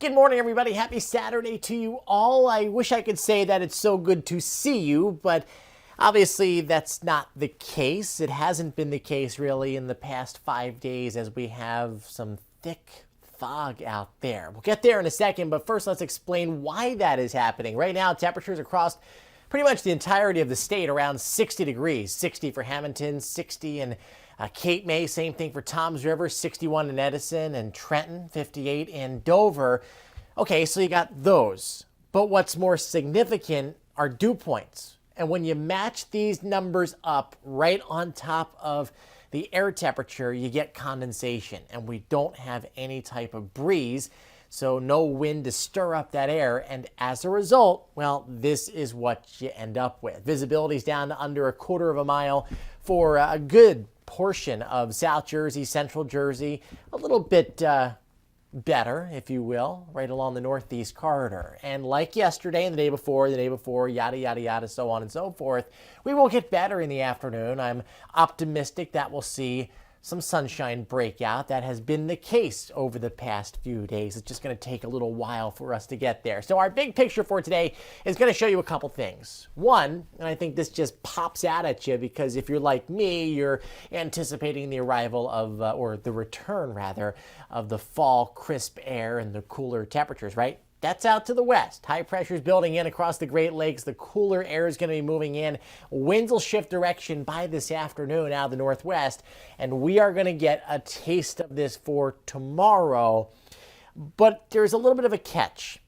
Good morning, everybody. Happy Saturday to you all. I wish I could say that it's so good to see you, but obviously that's not the case. It hasn't been the case really in the past 5 days as we have some thick fog out there. We'll get there in a second, but first let's explain why that is happening. Right now, temperatures across pretty much the entirety of the state around 60 degrees. 60 for Hamilton, 60 in Cape May, same thing for Toms River, 61 in Edison and Trenton, 58 in Dover. Okay, so you got those. But what's more significant are dew points. And when you match these numbers up right on top of the air temperature, you get condensation. And we don't have any type of breeze, so no wind to stir up that air. And as a result, well, this is what you end up with. Visibility's down to under a quarter of a mile for a good portion of South Jersey, Central Jersey, a little bit better, if you will, right along the Northeast corridor. And like yesterday and the day before, yada, yada, yada, so on and so forth, we will get better in the afternoon. I'm optimistic that we'll see some sunshine breakout. That has been the case over the past few days. It's just going to take a little while for us to get there. So our big picture for today is going to show you a couple things. One, and I think this just pops out at you because if you're like me, you're anticipating the arrival of, or the return rather, of the fall crisp air and the cooler temperatures, right? That's out to the west. High pressure is building in across the Great Lakes. The cooler air is going to be moving in. Winds will shift direction by this afternoon out of the northwest, and we are going to get a taste of this for tomorrow. But there's a little bit of a catch.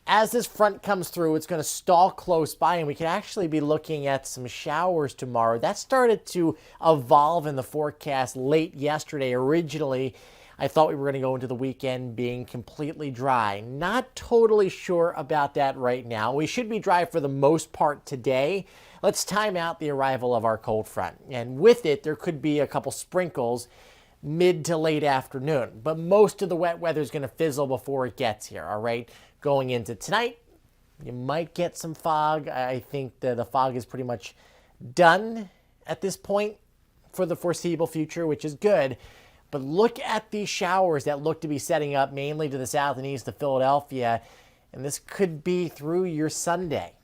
As this front comes through, it's going to stall close by, and we could actually be looking at some showers tomorrow. That started to evolve in the forecast late yesterday. Originally, I thought we were going to go into the weekend being completely dry. Not totally sure about that right now. We should be dry for the most part today. Let's time out the arrival of our cold front. And with it, there could be a couple sprinkles mid to late afternoon. But most of the wet weather is going to fizzle before it gets here, all right? Going into tonight, you might get some fog. I think the fog is pretty much done at this point for the foreseeable future, which is good. But look at these showers that look to be setting up mainly to the south and east of Philadelphia, and this could be through your Sunday.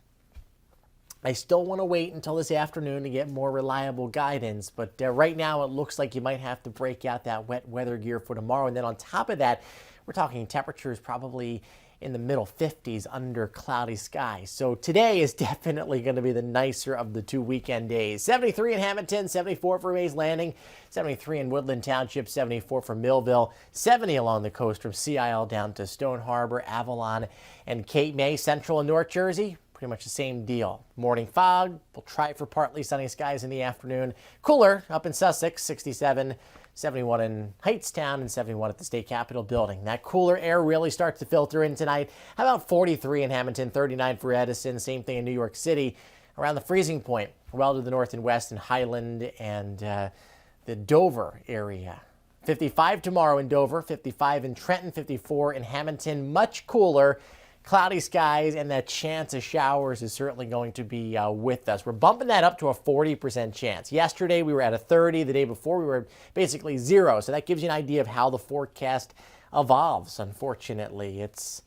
I still want to wait until this afternoon to get more reliable guidance, but right now it looks like you might have to break out that wet weather gear for tomorrow. And then on top of that, we're talking temperatures probably in the middle 50s under cloudy skies. So today is definitely going to be the nicer of the two weekend days. 73 in Hamilton, 74 for Mays Landing, 73 in Woodland Township, 74 for Millville, 70 along the coast from Sea Isle down to Stone Harbor, Avalon, and Cape May. Central and North Jersey, pretty much the same deal. Morning fog, we'll try for partly sunny skies in the afternoon. Cooler up in Sussex, 67, 71 in Hightstown, and 71 at the State Capitol building. That cooler air really starts to filter in tonight. How about 43 in Hamilton, 39 for Edison, same thing in New York City, around the freezing point, well to the north and west in Highland and the Dover area. 55 tomorrow in Dover, 55 in Trenton, 54 in Hamilton, much cooler. Cloudy skies, and that chance of showers is certainly going to be with us. We're bumping that up to a 40% chance. Yesterday, we were at a 30. The day before, we were basically 0. So that gives you an idea of how the forecast evolves. Unfortunately, it's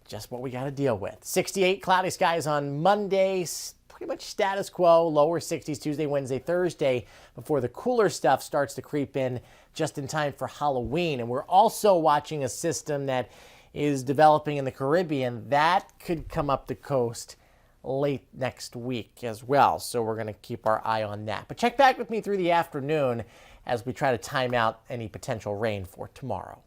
just what we got to deal with. 68 cloudy skies on Monday. Pretty much status quo. Lower 60s Tuesday, Wednesday, Thursday before the cooler stuff starts to creep in just in time for Halloween. And we're also watching a system that is developing in the Caribbean. That could come up the coast late next week as well. So we're going to keep our eye on that. But check back with me through the afternoon as we try to time out any potential rain for tomorrow.